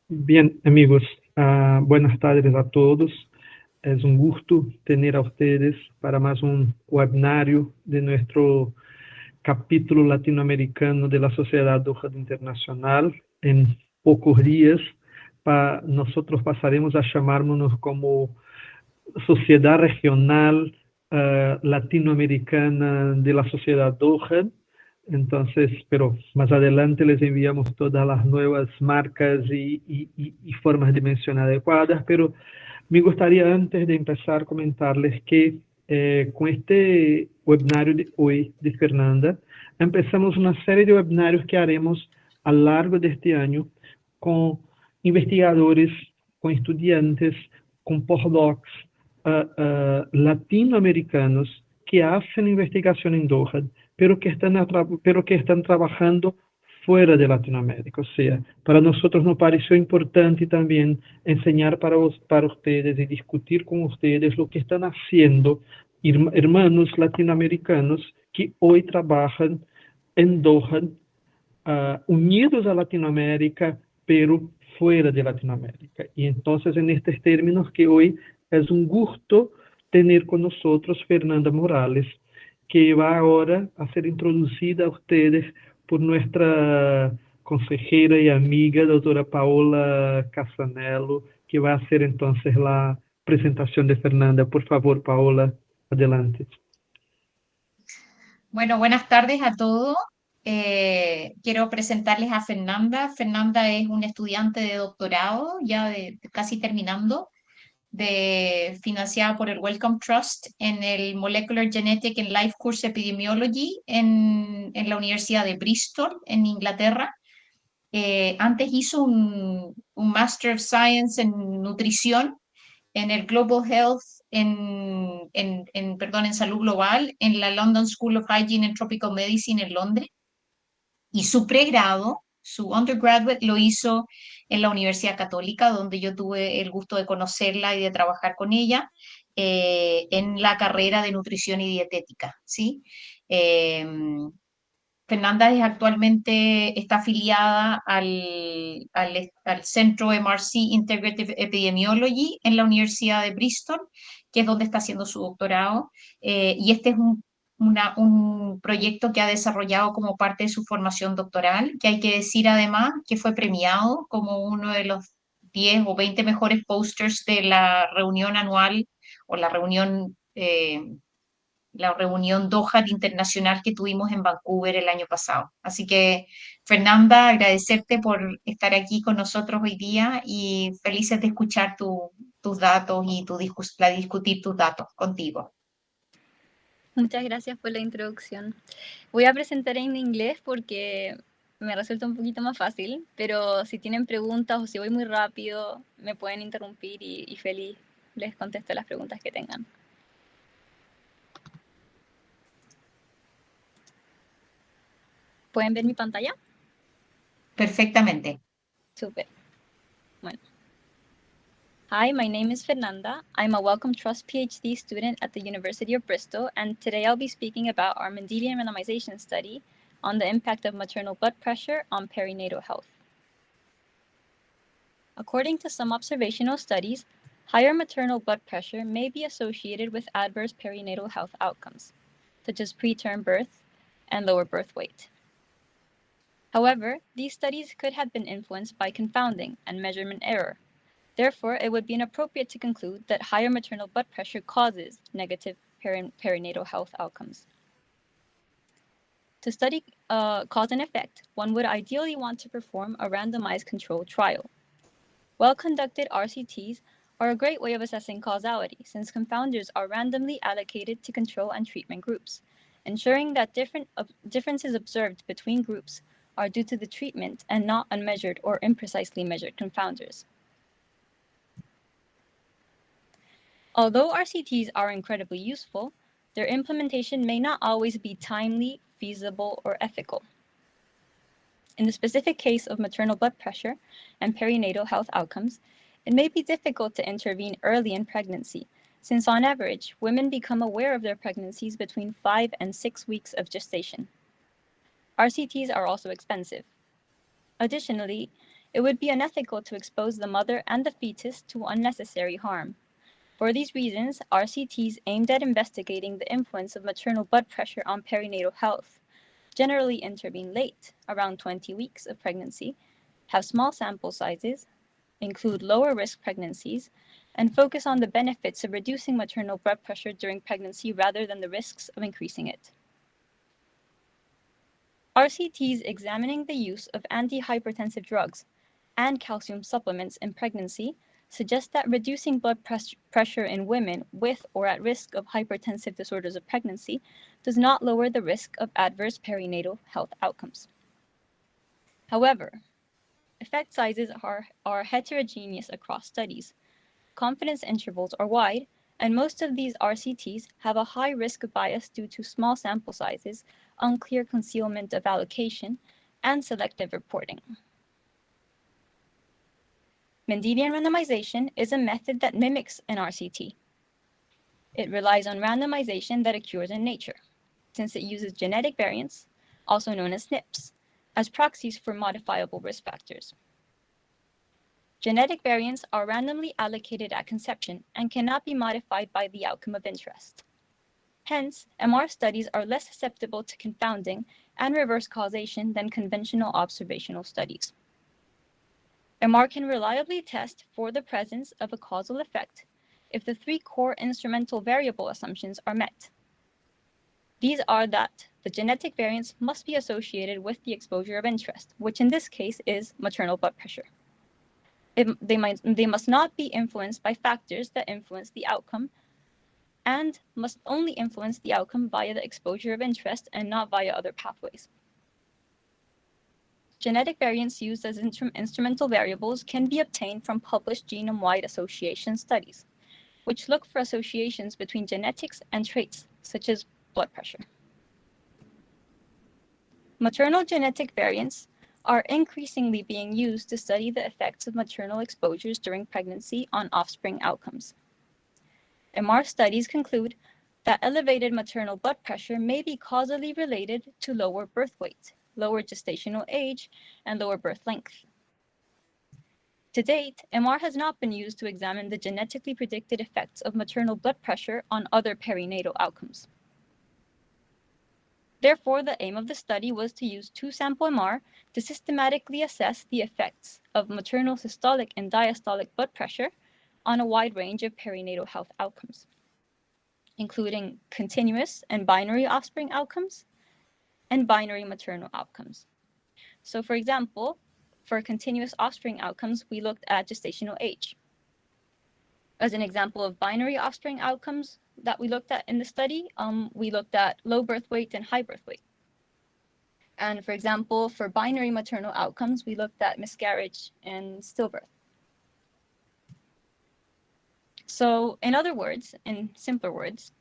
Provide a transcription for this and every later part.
Bien, amigos, buenas tardes a todos. Es un gusto tener a ustedes para más un webinario de nuestro capítulo latinoamericano de la Sociedad Doha Internacional. En pocos días, nosotros pasaremos a llamarnos como Sociedad Regional Latinoamericana de la Sociedad Doha. Entonces, pero más adelante les enviamos todas las nuevas marcas y formas de mencionar adecuadas, pero me gustaría antes de empezar comentarles que con este webinário de hoy de Fernanda, empezamos una serie de webinarios que haremos a lo largo de este año con investigadores, con estudiantes, con postdocs latinoamericanos que hacen investigación en Doha, pero que están trabajando fuera de Latinoamérica. O sea, para nosotros nos pareció importante también enseñar para ustedes y discutir con ustedes lo que están haciendo hermanos latinoamericanos que hoy trabajan en Doha, unidos a Latinoamérica, pero fuera de Latinoamérica. Y entonces, en estos términos que hoy es un gusto tener con nosotros Fernanda Morales, que va ahora a ser introducida a ustedes por nuestra consejera y amiga, doctora Paola Casanello, que va a hacer entonces la presentación de Fernanda. Por favor, Paola, adelante. Bueno, buenas tardes a todos. Quiero presentarles a Fernanda. Fernanda es una estudiante de doctorado, ya casi terminando, financiada por el Wellcome Trust en el Molecular Genetic and Life Course Epidemiology en la Universidad de Bristol, en Inglaterra. Antes hizo un Master of Science en nutrición en el Global Health, en salud global, en la London School of Hygiene and Tropical Medicine en Londres. Y su pregrado, su undergraduate, lo hizo en la Universidad Católica, donde yo tuve el gusto de conocerla y de trabajar con ella en la carrera de nutrición y dietética, ¿sí? Eh, Fernanda actualmente está afiliada al Centro MRC Integrative Epidemiology en la Universidad de Bristol, que es donde está haciendo su doctorado. Y este es un proyecto que ha desarrollado como parte de su formación doctoral, que hay que decir además que fue premiado como uno de los 10 o 20 mejores posters de la reunión anual o la reunión Doha internacional que tuvimos en Vancouver el año pasado. Así que, Fernanda, agradecerte por estar aquí con nosotros hoy día y felices de escuchar tus datos y discutir tus datos contigo. Muchas gracias por la introducción. Voy a presentar en inglés porque me resulta un poquito más fácil, pero si tienen preguntas o si voy muy rápido, me pueden interrumpir y feliz les contesto las preguntas que tengan. ¿Pueden ver mi pantalla? Perfectamente. Súper. Bueno. Hi, my name is Fernanda. I'm a Wellcome Trust PhD student at the University of Bristol, and today I'll be speaking about our Mendelian randomization study on the impact of maternal blood pressure on perinatal health. According to some observational studies, higher maternal blood pressure may be associated with adverse perinatal health outcomes, such as preterm birth and lower birth weight. However, these studies could have been influenced by confounding and measurement error. Therefore, it would be inappropriate to conclude that higher maternal blood pressure causes negative perinatal health outcomes. To study cause and effect, one would ideally want to perform a randomized controlled trial. Well-conducted RCTs are a great way of assessing causality, since confounders are randomly allocated to control and treatment groups, ensuring that differences observed between groups are due to the treatment and not unmeasured or imprecisely measured confounders. Although RCTs are incredibly useful, their implementation may not always be timely, feasible, or ethical. In the specific case of maternal blood pressure and perinatal health outcomes, it may be difficult to intervene early in pregnancy, since on average, women become aware of their pregnancies between 5 and 6 weeks of gestation. RCTs are also expensive. Additionally, it would be unethical to expose the mother and the fetus to unnecessary harm. For these reasons, RCTs aimed at investigating the influence of maternal blood pressure on perinatal health generally intervene late, around 20 weeks of pregnancy, have small sample sizes, include lower risk pregnancies, and focus on the benefits of reducing maternal blood pressure during pregnancy rather than the risks of increasing it. RCTs examining the use of antihypertensive drugs and calcium supplements in pregnancy suggest that reducing blood pressure in women with or at risk of hypertensive disorders of pregnancy does not lower the risk of adverse perinatal health outcomes. However, effect sizes are heterogeneous across studies. Confidence intervals are wide, and most of these RCTs have a high risk bias due to small sample sizes, unclear concealment of allocation, and selective reporting. Mendelian randomization is a method that mimics an RCT. It relies on randomization that occurs in nature, since it uses genetic variants, also known as SNPs, as proxies for modifiable risk factors. Genetic variants are randomly allocated at conception and cannot be modified by the outcome of interest. Hence, MR studies are less susceptible to confounding and reverse causation than conventional observational studies. MR can reliably test for the presence of a causal effect if the three core instrumental variable assumptions are met. These are that the genetic variants must be associated with the exposure of interest, which in this case is maternal blood pressure. They must not be influenced by factors that influence the outcome and must only influence the outcome via the exposure of interest and not via other pathways. Genetic variants used as instrumental variables can be obtained from published genome-wide association studies, which look for associations between genetics and traits, such as blood pressure. Maternal genetic variants are increasingly being used to study the effects of maternal exposures during pregnancy on offspring outcomes. MR studies conclude that elevated maternal blood pressure may be causally related to lower birth weight, lower gestational age, and lower birth length. To date, MR has not been used to examine the genetically predicted effects of maternal blood pressure on other perinatal outcomes. Therefore, the aim of the study was to use two-sample MR to systematically assess the effects of maternal systolic and diastolic blood pressure on a wide range of perinatal health outcomes, including continuous and binary offspring outcomes, and binary maternal outcomes. So for example, for continuous offspring outcomes, we looked at gestational age. As an example of binary offspring outcomes that we looked at in the study, we looked at low birth weight and high birth weight. And for example, for binary maternal outcomes, we looked at miscarriage and stillbirth. So in other words, in simpler words,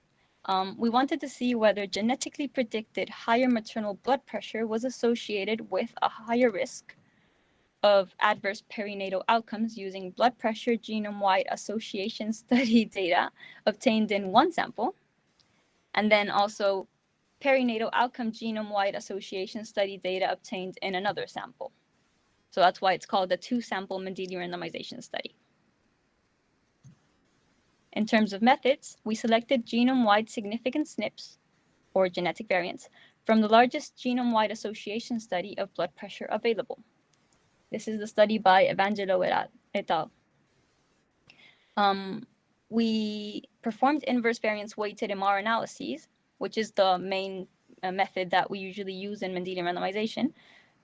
we wanted to see whether genetically predicted higher maternal blood pressure was associated with a higher risk of adverse perinatal outcomes using blood pressure genome-wide association study data obtained in one sample, and then also perinatal outcome genome-wide association study data obtained in another sample. So that's why it's called the two-sample Mendelian randomization study. In terms of methods, we selected genome-wide significant SNPs, or genetic variants, from the largest genome-wide association study of blood pressure available. This is the study by Evangelo et al. We performed inverse variance weighted MR analyses, which is the main method that we usually use in Mendelian randomization,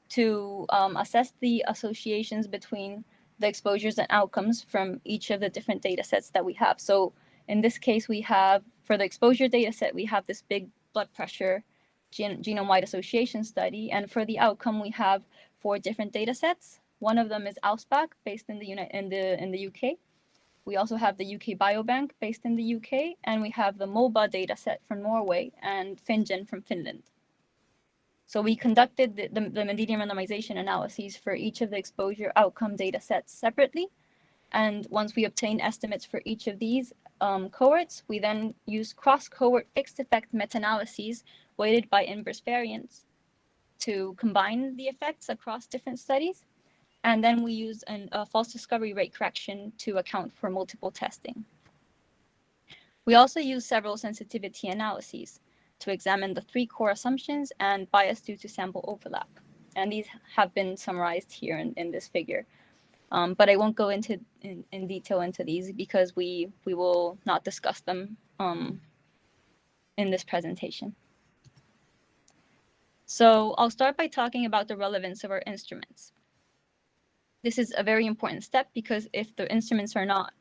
to assess the associations between the exposures and outcomes from each of the different data sets that we have. So in this case, we have, for the exposure data set, we have this big blood pressure genome-wide association study. And for the outcome, we have 4 different data sets. One of them is Ausbach, based in the UK. We also have the UK Biobank, based in the UK. And we have the MOBA data set from Norway and FinGen from Finland. So we conducted the Mendelian randomization analyses for each of the exposure outcome data sets separately. And once we obtain estimates for each of these cohorts, we then use cross-cohort fixed effect meta-analyses weighted by inverse variance to combine the effects across different studies. And then we use a false discovery rate correction to account for multiple testing. We also use several sensitivity analyses to examine the 3 core assumptions and bias due to sample overlap. And these have been summarized here in this figure. But I won't go into in detail into these because we will not discuss them in this presentation. So I'll start by talking about the relevance of our instruments. This is a very important step because if the instruments are not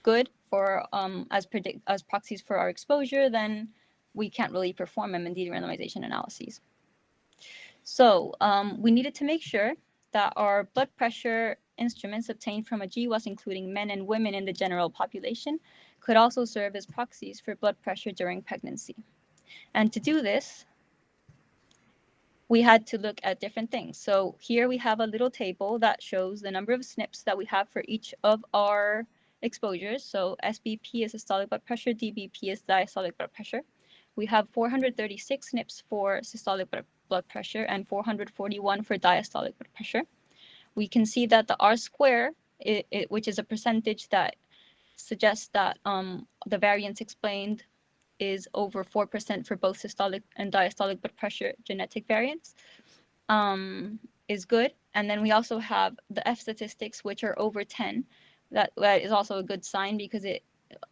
good for as proxies for our exposure, then we can't really perform MND randomization analyses. So we needed to make sure that our blood pressure instruments obtained from a GWAS including men and women in the general population could also serve as proxies for blood pressure during pregnancy. And to do this, we had to look at different things. So here we have a little table that shows the number of SNPs that we have for each of our exposures. So SBP is systolic blood pressure, DBP is diastolic blood pressure. We have 436 SNPs for systolic blood pressure and 441 for diastolic blood pressure. We can see that the R square, which is a percentage that suggests that the variance explained is over 4% for both systolic and diastolic blood pressure genetic variants, is good. And then we also have the F statistics, which are over 10. That is also a good sign because it,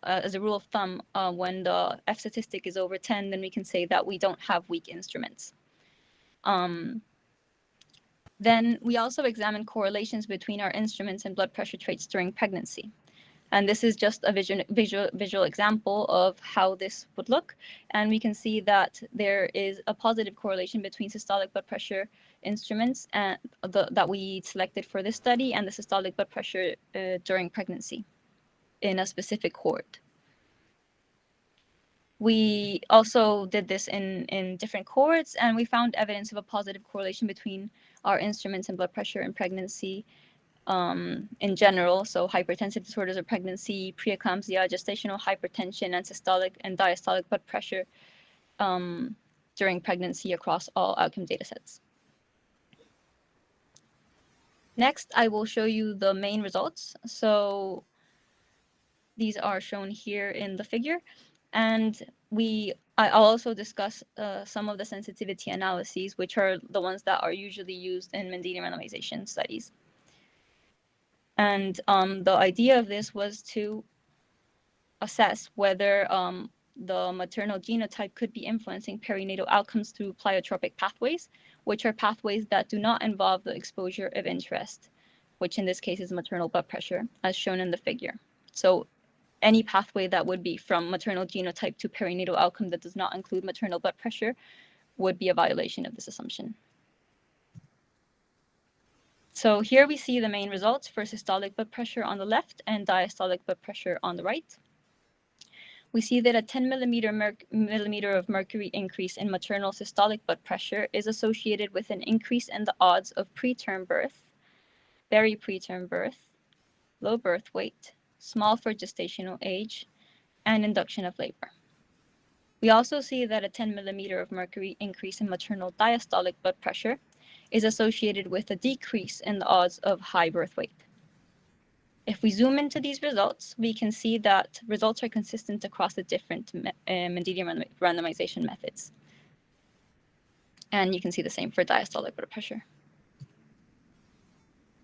as a rule of thumb, when the F statistic is over 10, then we can say that we don't have weak instruments. Then we also examine correlations between our instruments and blood pressure traits during pregnancy. And this is just a visual example of how this would look. And we can see that there is a positive correlation between systolic blood pressure instruments and that we selected for this study and the systolic blood pressure during pregnancy in a specific cohort. We also did this in different cohorts, and we found evidence of a positive correlation between our instruments and blood pressure in pregnancy in general. So hypertensive disorders of pregnancy, preeclampsia, gestational hypertension, and systolic and diastolic blood pressure during pregnancy across all outcome data sets. Next, I will show you the main results. So these are shown here in the figure. And I'll also discuss some of the sensitivity analyses, which are the ones that are usually used in Mendelian randomization studies. And the idea of this was to assess whether the maternal genotype could be influencing perinatal outcomes through pleiotropic pathways, which are pathways that do not involve the exposure of interest, which in this case is maternal blood pressure, as shown in the figure. So any pathway that would be from maternal genotype to perinatal outcome that does not include maternal blood pressure would be a violation of this assumption. So here we see the main results for systolic blood pressure on the left and diastolic blood pressure on the right. We see that a 10 millimeter of mercury increase in maternal systolic blood pressure is associated with an increase in the odds of preterm birth, very preterm birth, low birth weight, small for gestational age, and induction of labor. We also see that a 10 millimeter of mercury increase in maternal diastolic blood pressure is associated with a decrease in the odds of high birth weight. If we zoom into these results, we can see that results are consistent across the different Mendelian randomization methods. And you can see the same for diastolic blood pressure.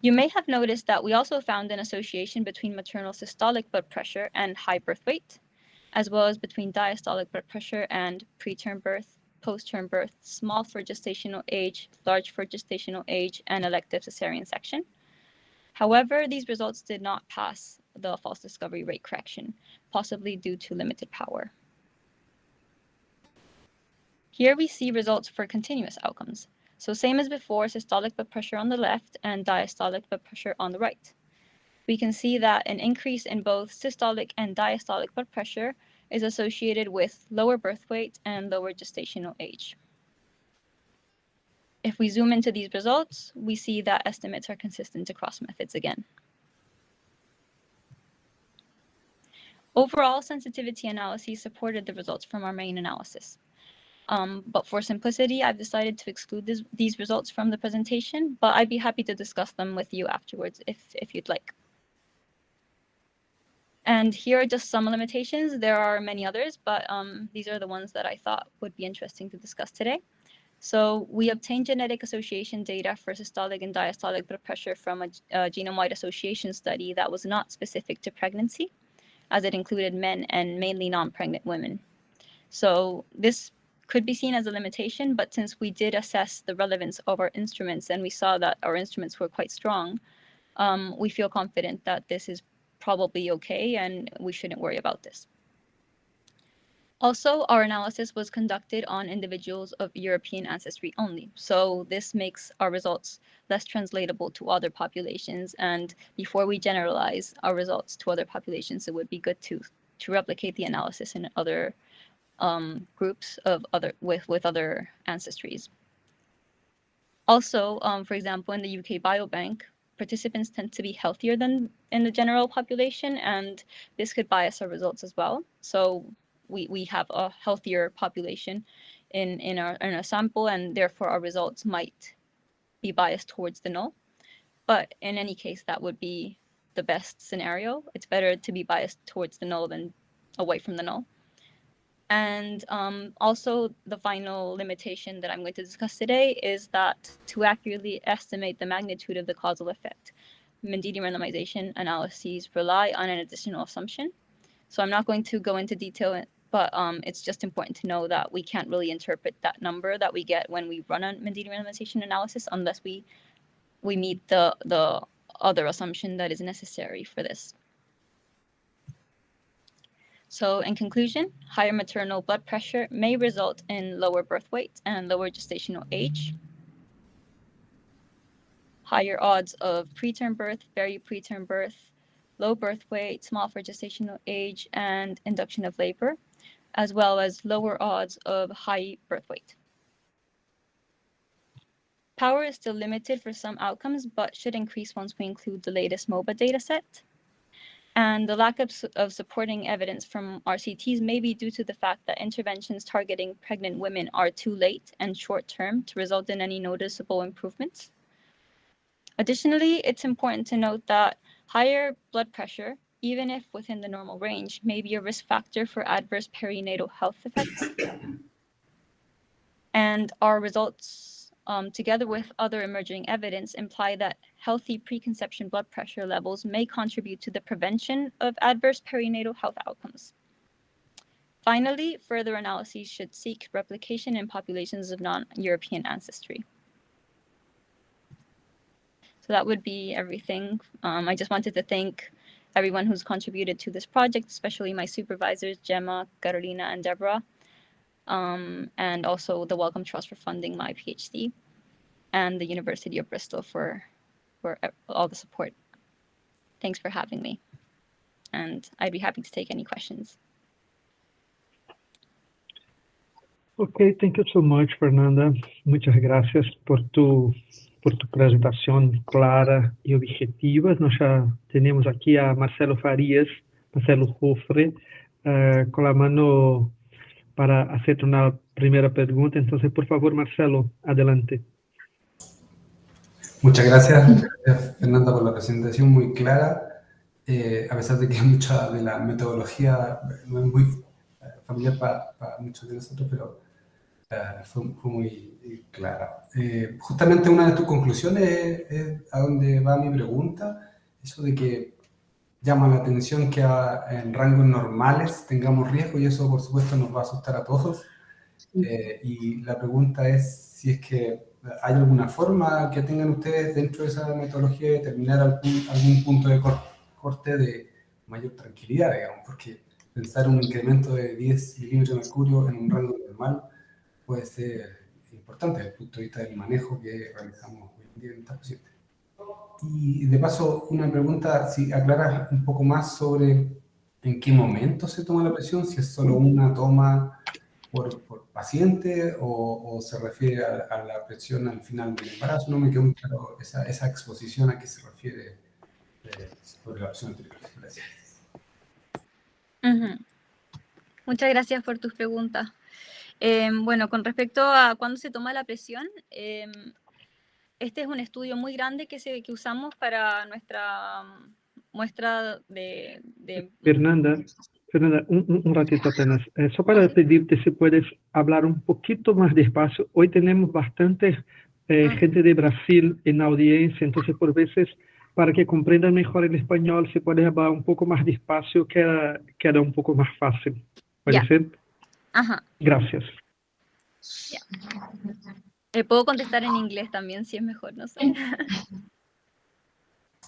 You may have noticed that we also found an association between maternal systolic blood pressure and high birth weight, as well as between diastolic blood pressure and preterm birth, post-term birth, small for gestational age, large for gestational age, and elective cesarean section. However, these results did not pass the false discovery rate correction, possibly due to limited power. Here we see results for continuous outcomes. So same as before, systolic blood pressure on the left and diastolic blood pressure on the right. We can see that an increase in both systolic and diastolic blood pressure is associated with lower birth weight and lower gestational age. If we zoom into these results, we see that estimates are consistent across methods again. Overall, sensitivity analyses supported the results from our main analysis. But for simplicity, I've decided to exclude these results from the presentation, but I'd be happy to discuss them with you afterwards if you'd like. And here are just some limitations. There are many others, but these are the ones that I thought would be interesting to discuss today. So we obtained genetic association data for systolic and diastolic blood pressure from a genome-wide association study that was not specific to pregnancy, as it included men and mainly non-pregnant women. So this could be seen as a limitation, but since we did assess the relevance of our instruments and we saw that our instruments were quite strong, we feel confident that this is probably okay and we shouldn't worry about this. Also, our analysis was conducted on individuals of European ancestry only. So this makes our results less translatable to other populations. And before we generalize our results to other populations, it would be good to replicate the analysis in other groups of with other ancestries. Also, for example, in the UK Biobank, participants tend to be healthier than in the general population, and this could bias our results as well. So we have a healthier population in our sample, and therefore our results might be biased towards the null. But in any case, that would be the best scenario. It's better to be biased towards the null than away from the null. And also the final limitation that I'm going to discuss today is that to accurately estimate the magnitude of the causal effect, Mendelian randomization analyses rely on an additional assumption. So I'm not going to go into detail, but it's just important to know that we can't really interpret that number that we get when we run a Mendelian randomization analysis unless we meet the other assumption that is necessary for this. So in conclusion, higher maternal blood pressure may result in lower birth weight and lower gestational age, higher odds of preterm birth, very preterm birth, low birth weight, small for gestational age, and induction of labor, as well as lower odds of high birth weight. Power is still limited for some outcomes, but should increase once we include the latest MOBA dataset. And the lack of supporting evidence from RCTs may be due to the fact that interventions targeting pregnant women are too late and short-term to result in any noticeable improvements. Additionally, it's important to note that higher blood pressure, even if within the normal range, may be a risk factor for adverse perinatal health effects. And our results, together with other emerging evidence, imply that healthy preconception blood pressure levels may contribute to the prevention of adverse perinatal health outcomes. Finally, further analyses should seek replication in populations of non-European ancestry. So that would be everything. I just wanted to thank everyone who's contributed to this project, especially my supervisors, Gemma, Carolina, and Deborah, and also the Wellcome Trust for funding my PhD, and the University of Bristol for all the support. Thanks for having me. And I'd be happy to take any questions. Okay, thank you so much, Fernanda. Muchas gracias por tu presentación clara y objetiva. Nós já temos aqui a Marcelo Farias, Marcelo Jofre, con la mano para hacer una primera pregunta. Entonces, por favor, Marcelo, adelante. Muchas gracias, Fernanda, por la presentación muy clara. A pesar de que mucha de la metodología no es muy familiar para muchos de nosotros, pero fue muy clara. Justamente una de tus conclusiones es a donde va mi pregunta, eso de que llama la atención que en rangos normales tengamos riesgo, y eso por supuesto nos va a asustar a todos. Y la pregunta es si es que hay alguna forma que tengan ustedes dentro de esa metodología de determinar algún punto de corte de mayor tranquilidad, digamos, porque pensar un incremento de 10 milímetros de mercurio en un rango normal puede ser importante desde el punto de vista del manejo que realizamos hoy en día en estas pacientes. Y de paso, una pregunta, si aclaras un poco más sobre en qué momento se toma la presión, si es solo una toma por paciente o se refiere a la presión al final del embarazo. No me quedó muy claro esa exposición a qué se refiere sobre la opción anterior. Gracias. Muchas gracias por tus preguntas. Bueno, con respecto a cuándo se toma la presión, este es un estudio muy grande que usamos para nuestra muestra de Fernanda, un ratito apenas. Só para pedirte si puedes hablar un poquito más despacio. Hoy tenemos bastante gente de Brasil en la audiencia, entonces por veces, para que comprendan mejor el español, si puedes hablar un poco más despacio, queda un poco más fácil. ¿Puede Ya. ser? Ajá. Gracias. Ya. Puedo contestar en inglés también, si es mejor, no sé.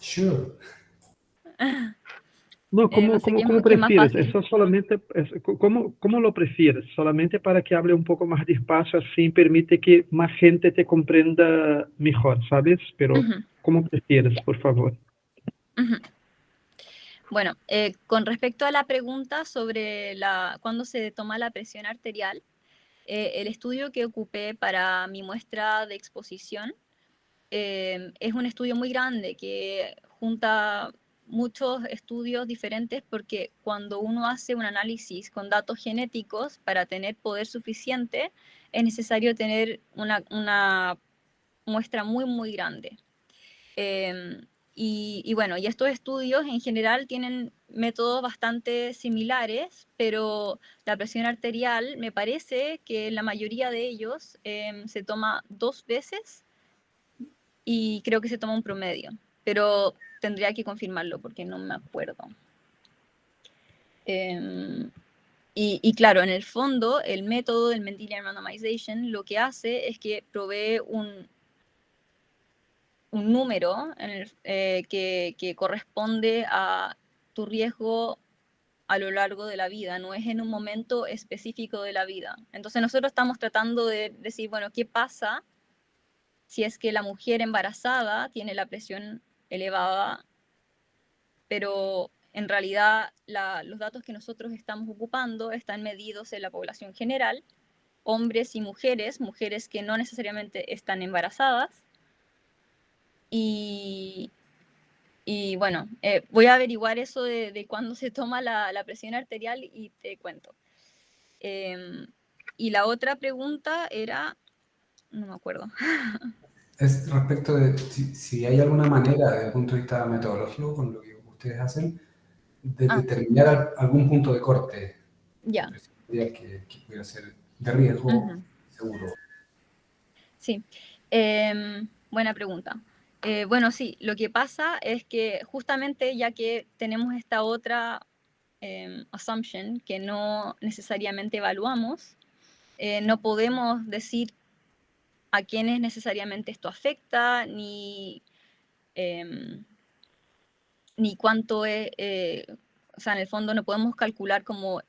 Sure. No, No sé como qué es más prefieres, fácil. eso solamente, como lo prefieres, solamente para que hable un poco más despacio, así permite que más gente te comprenda mejor, ¿sabes? Pero Ujú. como prefieres, por favor. Ujú. Bueno, con respecto a la pregunta sobre cuándo se toma la presión arterial, el estudio que ocupé para mi muestra de exposición es un estudio muy grande que junta muchos estudios diferentes porque cuando uno hace un análisis con datos genéticos para tener poder suficiente es necesario tener una muestra muy, muy grande. Y bueno, y estos estudios en general tienen métodos bastante similares, pero la presión arterial me parece que la mayoría de ellos se toma 2 veces y creo que se toma un promedio, pero tendría que confirmarlo porque no me acuerdo. Y claro, en el fondo, el método del Mendelian Randomization lo que hace es que provee un número que corresponde a tu riesgo a lo largo de la vida, no es en un momento específico de la vida. Entonces nosotros estamos tratando de decir, bueno, ¿qué pasa si es que la mujer embarazada tiene la presión elevada, pero en realidad los datos que nosotros estamos ocupando están medidos en la población general, hombres y mujeres que no necesariamente están embarazadas, y bueno, voy a averiguar eso de cuándo se toma la presión arterial y te cuento. Y la otra pregunta era, no me acuerdo. Es respecto de si hay alguna manera, desde el punto de vista metodológico, con lo que ustedes hacen, de determinar algún punto de corte Ya. que pudiera ser de riesgo seguro. Sí, buena pregunta. Bueno, sí, lo que pasa es que justamente ya que tenemos esta otra assumption que no necesariamente evaluamos, no podemos decir a quiénes necesariamente esto afecta, ni cuánto es, o sea, en el fondo no podemos calcular como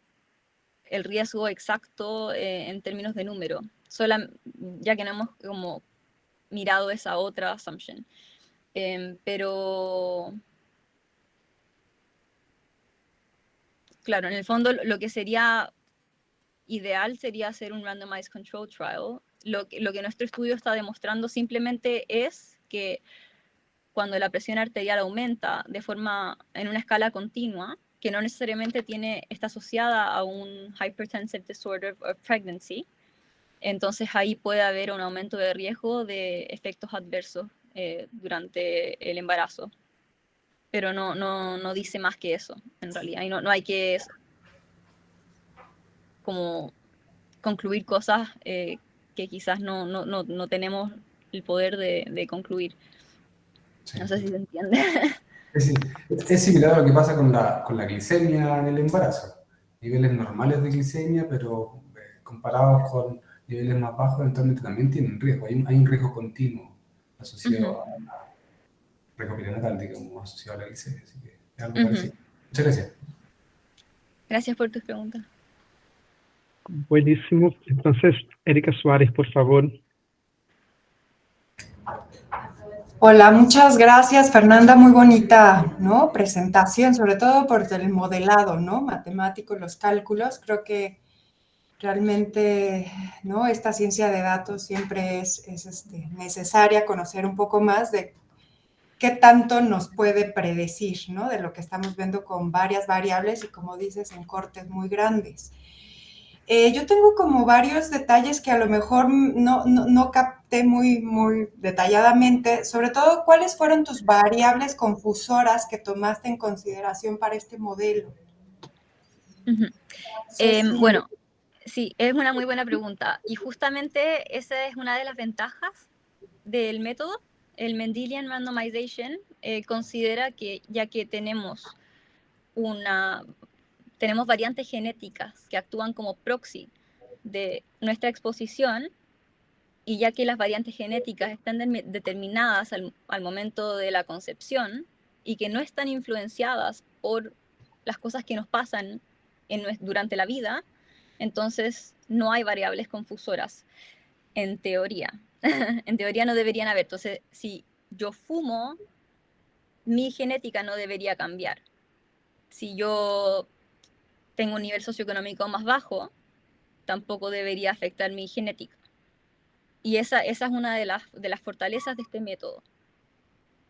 el riesgo exacto en términos de número, ya que no hemos como mirado esa otra assumption. Pero, claro, en el fondo lo que sería ideal sería hacer un randomized control trial. Lo que nuestro estudio está demostrando simplemente es que cuando la presión arterial aumenta en una escala continua, que no necesariamente está asociada a un hypertensive disorder of pregnancy, entonces ahí puede haber un aumento de riesgo de efectos adversos durante el embarazo. Pero no dice más que eso, en realidad. Y no hay que como concluir cosas que quizás no tenemos el poder de concluir. Sí. No sé si se entiende. Es similar a lo que pasa con la glicemia en el embarazo. Niveles normales de glicemia, pero comparados con niveles más bajos, eventualmente también tienen riesgo. Hay un riesgo continuo asociado a riesgo perinatal, digamos, asociado a la glicemia. Así que es algo parecido. Muchas gracias. Gracias por tus preguntas. Buenísimo. Entonces, Erika Suárez, por favor. Hola, muchas gracias, Fernanda. Muy bonita, ¿no? Presentación, sobre todo por el modelado, ¿no? Matemático, los cálculos. Creo que realmente, ¿no? Esta ciencia de datos siempre es necesaria conocer un poco más de qué tanto nos puede predecir, ¿no? De lo que estamos viendo con varias variables y, como dices, en cortes muy grandes. Yo tengo como varios detalles que a lo mejor no capté muy detalladamente, sobre todo, ¿cuáles fueron tus variables confusoras que tomaste en consideración para este modelo? Ujú. Sí. Bueno, sí, es una muy buena pregunta. Y justamente esa es una de las ventajas del método. El Mendelian Randomization considera que ya que tenemos variantes genéticas que actúan como proxy de nuestra exposición, y ya que las variantes genéticas están determinadas al momento de la concepción y que no están influenciadas por las cosas que nos pasan durante la vida, entonces no hay variables confusoras, en teoría. En teoría no deberían haber. Entonces, si yo fumo, mi genética no debería cambiar. Si yo tengo un nivel socioeconómico más bajo, tampoco debería afectar mi genética. Y esa es una de las fortalezas de este método.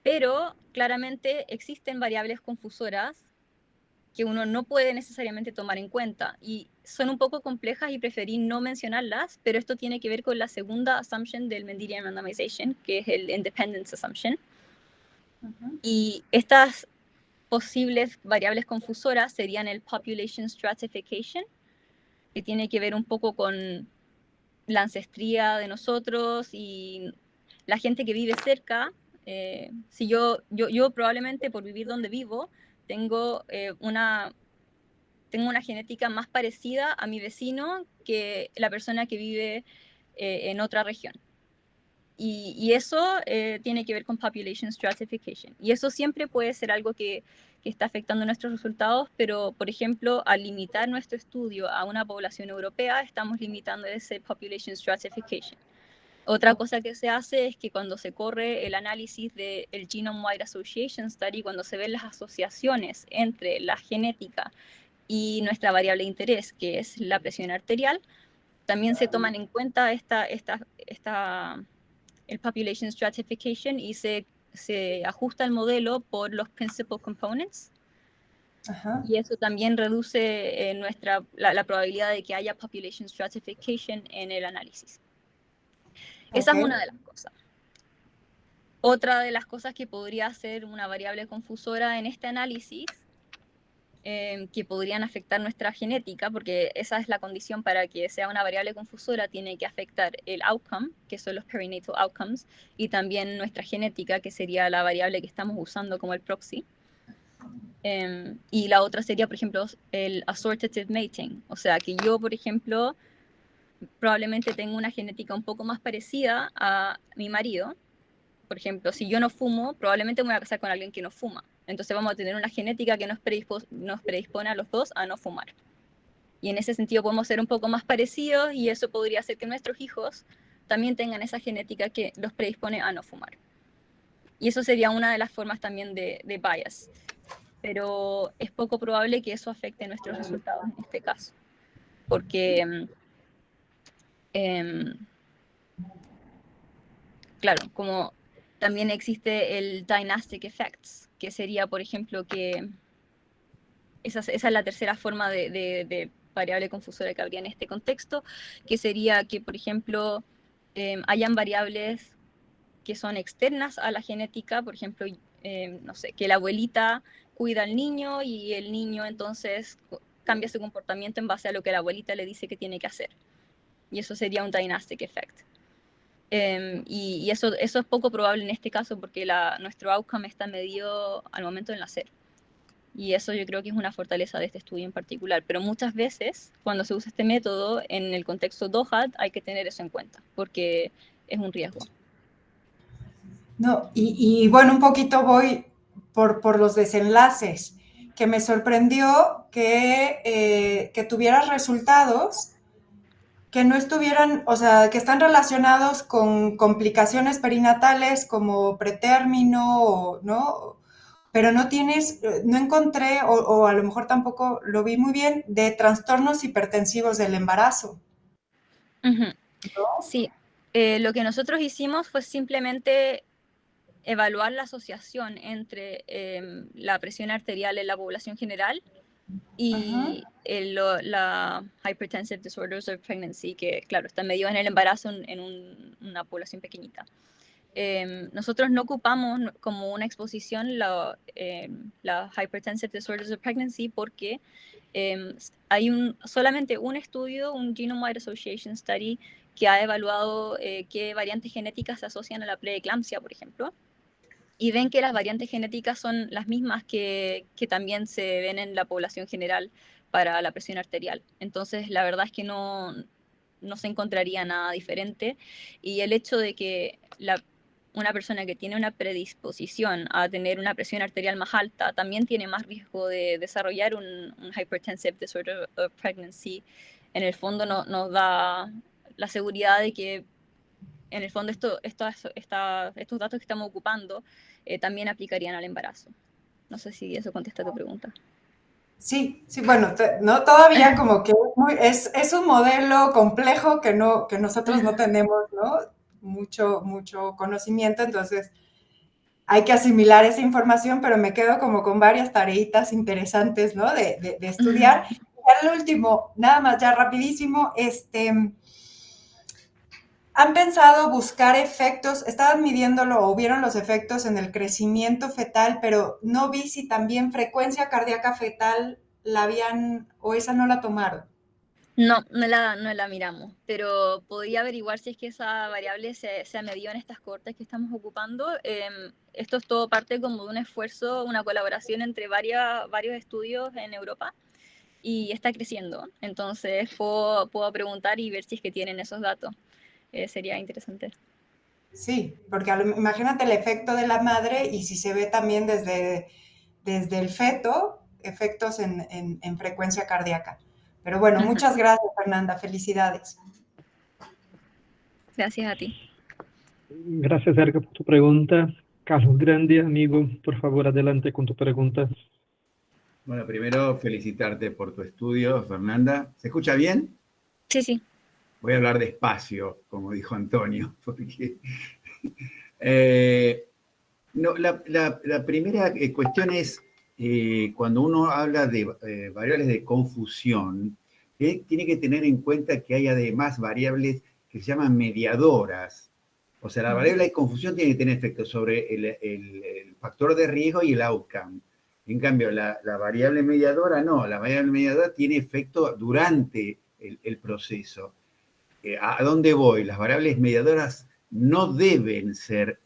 Pero claramente existen variables confusoras que uno no puede necesariamente tomar en cuenta y son un poco complejas y preferí no mencionarlas, pero esto tiene que ver con la segunda assumption del Mendelian Randomization, que es el Independence Assumption. Y estas posibles variables confusoras serían el Population Stratification, que tiene que ver un poco con la ancestría de nosotros y la gente que vive cerca. Si yo probablemente por vivir donde vivo tengo una genética más parecida a mi vecino que la persona que vive en otra región. Y eso tiene que ver con population stratification. Y eso siempre puede ser algo que está afectando nuestros resultados, pero, por ejemplo, al limitar nuestro estudio a una población europea, estamos limitando ese population stratification. Otra cosa que se hace es que cuando se corre el análisis del Genome-Wide Association Study, cuando se ven las asociaciones entre la genética y nuestra variable de interés, que es la presión arterial, también se toman en cuenta el population stratification y se ajusta el modelo por los principal components. Ajá. Y eso también reduce la probabilidad de que haya population stratification en el análisis. Esa es una de las cosas. Otra de las cosas que podría ser una variable confusora en este análisis, que podrían afectar nuestra genética, porque esa es la condición para que sea una variable confusora, tiene que afectar el outcome, que son los perinatal outcomes, y también nuestra genética, que sería la variable que estamos usando como el proxy. Y la otra sería, por ejemplo, el assortative mating, o sea, que yo, por ejemplo, probablemente tengo una genética un poco más parecida a mi marido. Por ejemplo, si yo no fumo, probablemente me voy a casar con alguien que no fuma. Entonces vamos a tener una genética que nos predispone a los dos a no fumar. Y en ese sentido podemos ser un poco más parecidos y eso podría hacer que nuestros hijos también tengan esa genética que los predispone a no fumar. Y eso sería una de las formas también de bias. Pero es poco probable que eso afecte nuestros resultados en este caso. Porque, claro, como también existe el dynastic effects, que sería, por ejemplo, que esa es la tercera forma de variable confusora que habría en este contexto, que sería que, por ejemplo, hayan variables que son externas a la genética, por ejemplo, no sé, que la abuelita cuida al niño y el niño entonces cambia su comportamiento en base a lo que la abuelita le dice que tiene que hacer. Y eso sería un dynastic effect. Y eso es poco probable en este caso porque nuestro outcome está medido al momento de nacer. Y eso yo creo que es una fortaleza de este estudio en particular. Pero muchas veces, cuando se usa este método en el contexto DOHAT, hay que tener eso en cuenta, porque es un riesgo. No, y bueno, un poquito voy por los desenlaces, que me sorprendió que tuvieras resultados que no estuvieran, o sea, que están relacionados con complicaciones perinatales como pretérmino, ¿no? Pero no encontré, o a lo mejor tampoco lo vi muy bien, de trastornos hipertensivos del embarazo. Uh-huh. Sí, lo que nosotros hicimos fue simplemente evaluar la asociación entre la presión arterial en la población general y la hypertensive disorders of pregnancy, que claro, está medio en el embarazo una población pequeñita. Nosotros no ocupamos como una exposición la hypertensive disorders of pregnancy porque hay solamente un estudio, un Genome-Wide Association Study, que ha evaluado qué variantes genéticas se asocian a la preeclampsia, por ejemplo, y ven que las variantes genéticas son las mismas que también se ven en la población general para la presión arterial. Entonces, la verdad es que no se encontraría nada diferente, y el hecho de que una persona que tiene una predisposición a tener una presión arterial más alta también tiene más riesgo de desarrollar un hypertensive disorder of pregnancy, en el fondo nos da la seguridad de que en el fondo estos datos que estamos ocupando también aplicarían al embarazo. No sé si eso contesta tu pregunta. Sí, bueno, no, todavía como que es un modelo complejo que nosotros no tenemos, ¿no? Mucho conocimiento, entonces hay que asimilar esa información, pero me quedo como con varias tareitas interesantes, ¿no? De estudiar. Y al último, nada más ya rapidísimo, ¿han pensado buscar efectos? Estaban midiéndolo o vieron los efectos en el crecimiento fetal, pero no vi si también frecuencia cardíaca fetal la habían, o esa no la tomaron. No la miramos, pero podría averiguar si es que esa variable se ha medido en estas cohortes que estamos ocupando. Esto es todo parte como de un esfuerzo, una colaboración entre varios estudios en Europa, y está creciendo. Entonces puedo preguntar y ver si es que tienen esos datos. Sería interesante. Sí, porque imagínate el efecto de la madre y si se ve también desde el feto, efectos en frecuencia cardíaca. Pero bueno, muchas gracias, Fernanda. Felicidades. Gracias a ti. Gracias, Erika, por tu pregunta. Carlos Grandi, amigo, por favor, adelante con tu pregunta. Bueno, primero felicitarte por tu estudio, Fernanda. ¿Se escucha bien? Sí. Voy a hablar despacio, como dijo Antonio, porque la primera cuestión es, cuando uno habla de variables de confusión, tiene que tener en cuenta que hay además variables que se llaman mediadoras. O sea, la variable de confusión tiene que tener efecto sobre el factor de riesgo y el outcome. En cambio, la variable mediadora no, la variable mediadora tiene efecto durante el proceso. ¿A dónde voy? Las variables mediadoras no deben ser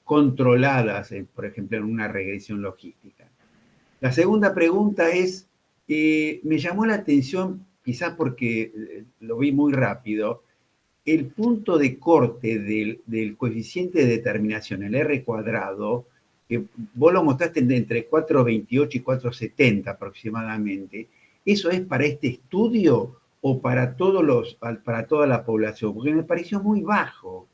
controladas, por ejemplo, en una regresión logística. La segunda pregunta es, me llamó la atención, quizás porque lo vi muy rápido, el punto de corte del coeficiente de determinación, el R cuadrado, que vos lo mostraste entre 4,28 y 4,70 aproximadamente. ¿Eso es para este estudio o para toda la población? Porque me pareció muy bajo.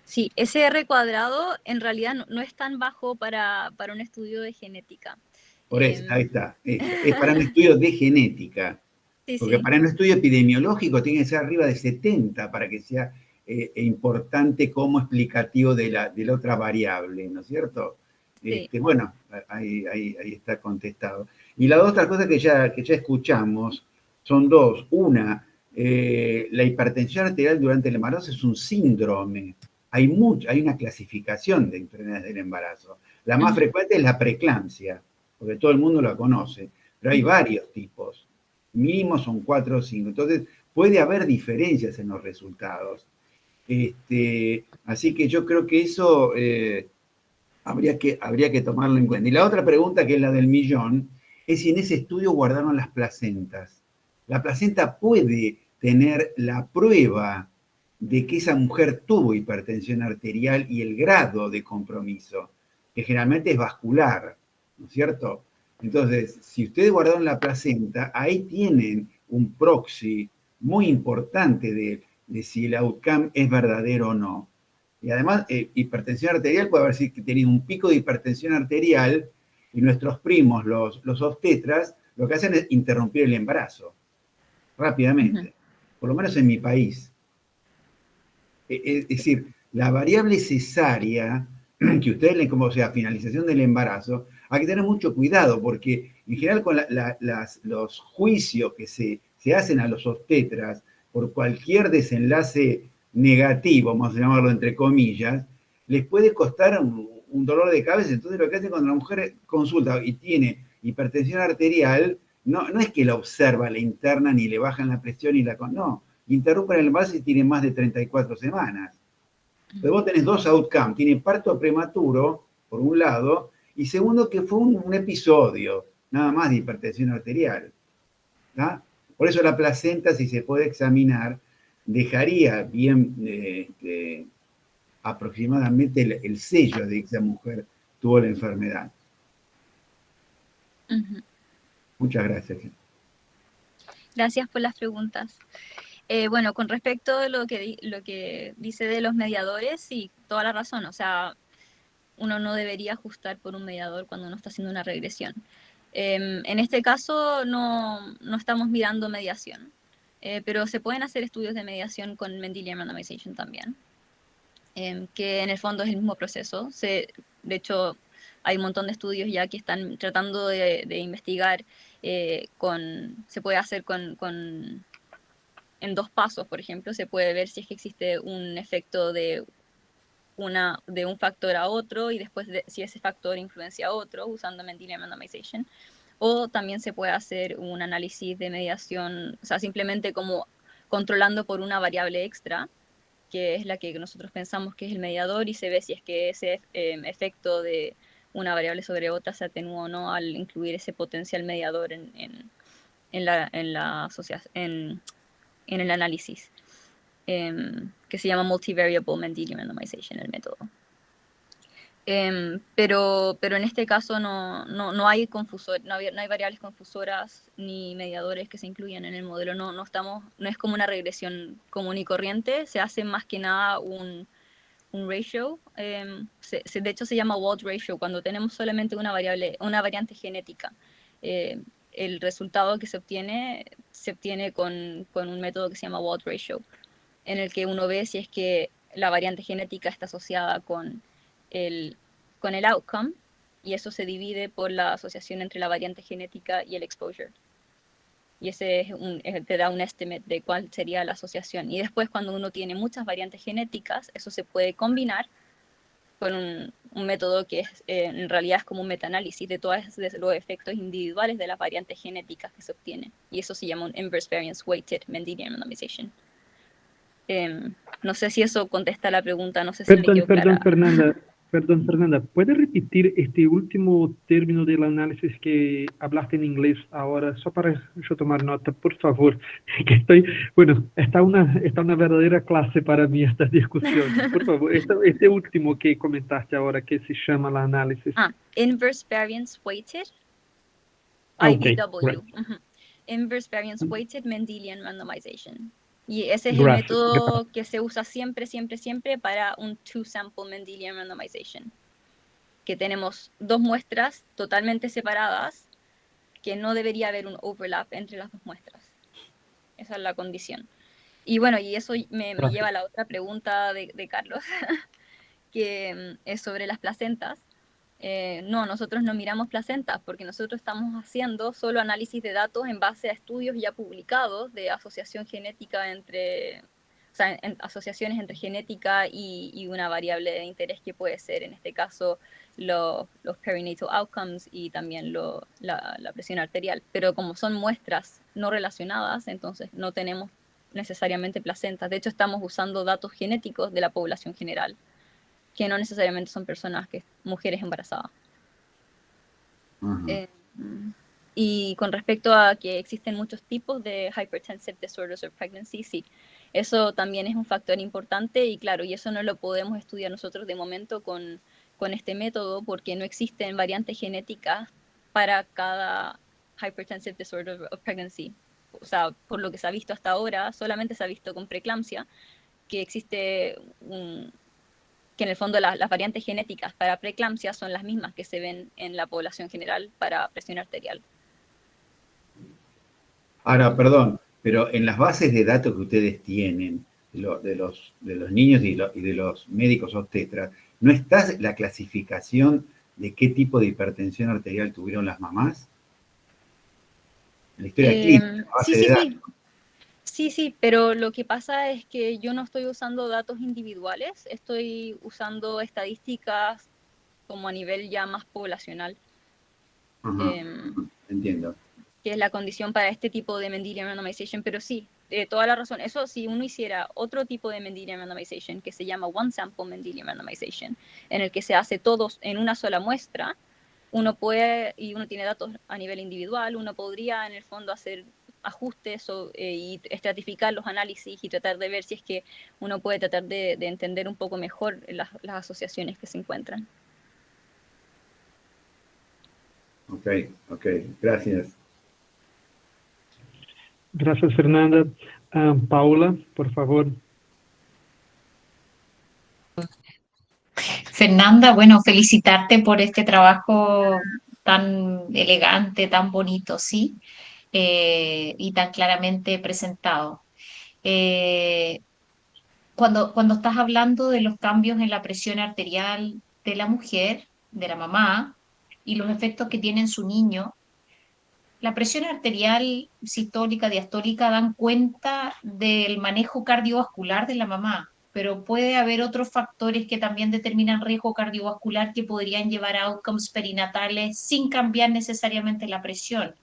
Sí, ese R cuadrado en realidad no es tan bajo para un estudio de genética. Por eso, ahí está. Es para un estudio de genética. Porque para un estudio epidemiológico tiene que ser arriba de 70 para que sea importante como explicativo de la otra variable, ¿no es cierto? Sí. Bueno, ahí está contestado. Y las otras cosas que ya escuchamos son dos. Una, la hipertensión arterial durante el embarazo es un síndrome. Hay una clasificación de enfermedades del embarazo. La más frecuente es la preeclampsia, porque todo el mundo la conoce, pero hay varios tipos. Mínimo son 4 o 5. Entonces, puede haber diferencias en los resultados. Así que yo creo que eso habría que tomarlo en cuenta. Y la otra pregunta, que es la del millón, es si en ese estudio guardaron las placentas. La placenta puede tener la prueba de que esa mujer tuvo hipertensión arterial y el grado de compromiso, que generalmente es vascular, ¿no es cierto? Entonces, si ustedes guardaron la placenta, ahí tienen un proxy muy importante de si el outcome es verdadero o no. Y además, hipertensión arterial puede haber tenido un pico de hipertensión arterial y nuestros primos, los obstetras, lo que hacen es interrumpir el embarazo rápidamente, por lo menos en mi país. Es decir, la variable cesárea que ustedes leen como sea finalización del embarazo, hay que tener mucho cuidado porque en general con los juicios que se hacen a los obstetras por cualquier desenlace negativo, vamos a llamarlo entre comillas, les puede costar un dolor de cabeza. Entonces lo que hacen cuando la mujer consulta y tiene hipertensión arterial, no es que la observa, la internan y le bajan la presión y no, interrumpen el embarazo y tiene más de 34 semanas. Entonces vos tenés dos outcomes, tiene parto prematuro, por un lado, y segundo que fue un episodio, nada más de hipertensión arterial. ¿Tá? Por eso la placenta, si se puede examinar, dejaría bien aproximadamente el sello de que esa mujer tuvo la enfermedad. Muchas gracias. Gracias por las preguntas. Bueno, con respecto a lo que dice de los mediadores, sí, toda la razón. O sea, uno no debería ajustar por un mediador cuando uno está haciendo una regresión. En este caso no estamos mirando mediación, pero se pueden hacer estudios de mediación con Mendelian randomization también, que en el fondo es el mismo proceso. De hecho, hay un montón de estudios ya que están tratando de investigar, se puede hacer en 2 pasos, por ejemplo, se puede ver si es que existe un efecto de un factor a otro y después si ese factor influencia a otro usando Mendelian randomization. O también se puede hacer un análisis de mediación, o sea, simplemente como controlando por una variable extra, que es la que nosotros pensamos que es el mediador, y se ve si es que ese efecto de una variable sobre otra se atenúa o no al incluir ese potencial mediador en el análisis, que se llama multivariable Mendelian randomization, el método. Pero en este caso no hay variables confusoras ni mediadores que se incluyan en el modelo. No es como una regresión común y corriente, se hace más que nada un ratio. De hecho se llama Wald ratio cuando tenemos solamente una variante genética. El resultado que se obtiene con un método que se llama Wald ratio, en el que uno ve si es que la variante genética está asociada con el outcome, y eso se divide por la asociación entre la variante genética y el exposure. Y ese te da un estimate de cuál sería la asociación. Y después, cuando uno tiene muchas variantes genéticas, eso se puede combinar con un método que en realidad es como un metaanálisis de todos los efectos individuales de las variantes genéticas que se obtienen. Y eso se llama un inverse variance weighted Mendelian randomization. No sé si eso contesta la pregunta, no sé si me quedó clara. Perdón, Fernanda, ¿puedes repetir este último término del análisis que hablaste en inglés ahora? Solo para yo tomar nota, por favor. Que está una verdadera clase para mí esta discusión. Por favor, este último que comentaste ahora, que se llama el análisis. Inverse variance weighted, Okay, IVW. right. Inverse variance weighted Mendelian randomization. Y ese es el método que se usa siempre para un two-sample Mendelian randomization. Que tenemos 2 muestras totalmente separadas, que no debería haber un overlap entre las 2 muestras. Esa es la condición. Y bueno, y eso me lleva a la otra pregunta de Carlos, que es sobre las placentas. No, nosotros no miramos placentas porque nosotros estamos haciendo solo análisis de datos en base a estudios ya publicados de asociación genética asociaciones entre genética y una variable de interés que puede ser, en este caso, los perinatal outcomes y también la presión arterial. Pero como son muestras no relacionadas, entonces no tenemos necesariamente placentas. De hecho, estamos usando datos genéticos de la población general, que no necesariamente son mujeres embarazadas. Y con respecto a que existen muchos tipos de hypertensive disorders of pregnancy, sí, eso también es un factor importante, y claro, y eso no lo podemos estudiar nosotros de momento con este método, porque no existen variantes genéticas para cada hypertensive disorder of pregnancy. O sea, por lo que se ha visto hasta ahora, solamente se ha visto con preeclampsia, que existe que en el fondo las variantes genéticas para preeclampsia son las mismas que se ven en la población general para presión arterial. Ahora, perdón, pero en las bases de datos que ustedes tienen de los niños y de los médicos obstetras, ¿No está la clasificación de qué tipo de hipertensión arterial tuvieron las mamás? En la historia clínica, a base de datos. Sí, pero lo que pasa es que yo no estoy usando datos individuales, estoy usando estadísticas como a nivel ya más poblacional. Ajá, entiendo. Que es la condición para este tipo de Mendelian randomization, pero sí, toda la razón. Eso, si uno hiciera otro tipo de Mendelian randomization que se llama one sample Mendelian randomization, en el que se hace todos en una sola muestra, uno puede, y uno tiene datos a nivel individual, uno podría en el fondo hacer ajustes y estratificar los análisis y tratar de ver si es que uno puede tratar de entender un poco mejor las asociaciones que se encuentran. Ok, gracias. Gracias, Fernanda. Paula, por favor. Fernanda, bueno, felicitarte por este trabajo tan elegante, tan bonito, ¿sí? Y tan claramente presentado. Eh, cuando estás hablando de los cambios en la presión arterial de la mujer, de la mamá, y los efectos que tiene en su niño, la presión arterial sistólica, diastólica dan cuenta del manejo cardiovascular de la mamá, pero puede haber otros factores que también determinan riesgo cardiovascular que podrían llevar a outcomes perinatales sin cambiar necesariamente la presión,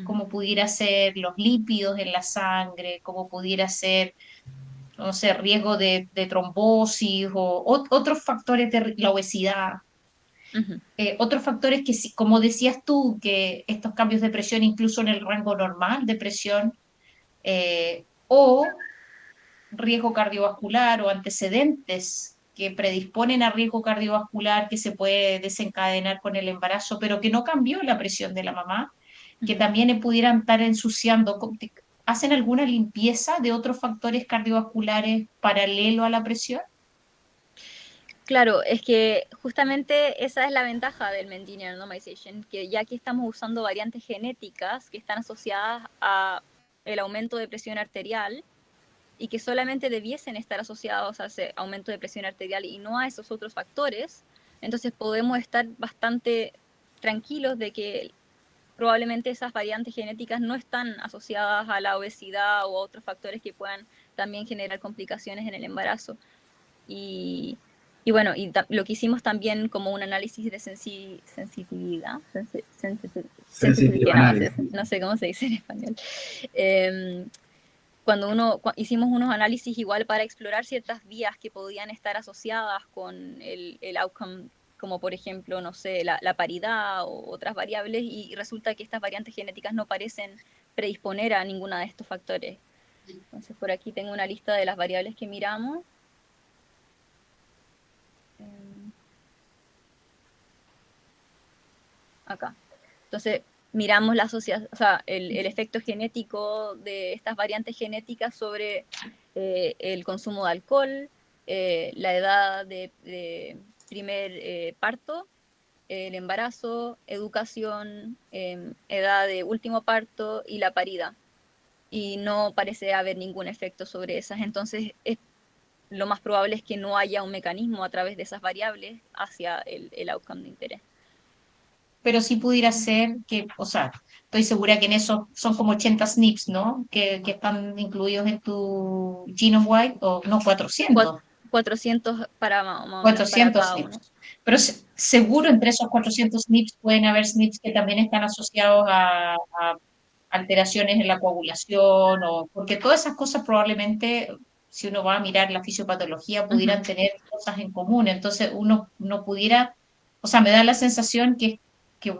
como pudiera ser los lípidos en la sangre, como pudiera ser, no sé, riesgo de trombosis o otros factores de la obesidad. Otros factores que, como decías tú, que estos cambios de presión incluso en el rango normal de presión o riesgo cardiovascular o antecedentes que predisponen a riesgo cardiovascular que se puede desencadenar con el embarazo, pero que no cambió la presión de la mamá, que también pudieran estar ensuciando. ¿Hacen alguna limpieza de otros factores cardiovasculares paralelo a la presión? Claro, es que justamente esa es la ventaja del Mendelian randomization, que ya que estamos usando variantes genéticas que están asociadas a el aumento de presión arterial y que solamente debiesen estar asociados a ese aumento de presión arterial y no a esos otros factores, entonces podemos estar bastante tranquilos de que probablemente esas variantes genéticas no están asociadas a la obesidad o a otros factores que puedan también generar complicaciones en el embarazo. Y bueno, lo que hicimos también como un análisis de sensibilidad, no sé cómo se dice en español. Cuando hicimos unos análisis igual para explorar ciertas vías que podían estar asociadas con el outcome, como por ejemplo, no sé, la paridad o otras variables, y resulta que estas variantes genéticas no parecen predisponer a ninguna de estos factores. Entonces por aquí tengo una lista de las variables que miramos. Acá. Entonces, miramos la asociación, o sea, el efecto genético de estas variantes genéticas sobre el consumo de alcohol, la edad de primer parto, el embarazo, educación, edad de último parto y la paridad. Y no parece haber ningún efecto sobre esas. Entonces, lo más probable es que no haya un mecanismo a través de esas variables hacia el outcome de interés. Pero sí pudiera ser que, o sea, estoy segura que en eso son como 80 SNPs, ¿no? Que están incluidos en tu genome-wide, o no, 400. 400 para más o menos 400 para cada uno. SNPs. Pero seguro entre esos 400 SNPs pueden haber SNPs que también están asociados a alteraciones en la coagulación, o porque todas esas cosas probablemente, si uno va a mirar la fisiopatología, pudieran tener cosas en común. Entonces uno no pudiera, o sea, me da la sensación que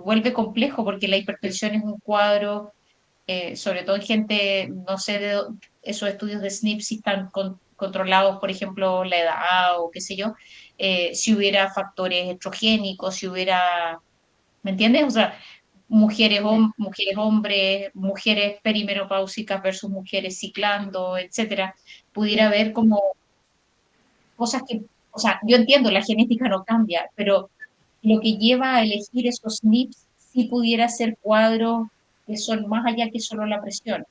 vuelve complejo porque la hipertensión es un cuadro, sobre todo en gente, no sé, esos estudios de SNP si están controlados, por ejemplo, la edad o qué sé yo, si hubiera factores estrogénicos, si hubiera, ¿me entiendes? O sea, mujeres hombres, mujeres perimenopáusicas versus mujeres ciclando, etcétera, pudiera haber como cosas que, o sea, yo entiendo, la genética no cambia, pero lo que lleva a elegir esos SNPs sí pudiera ser cuadros que son más allá que solo la presión.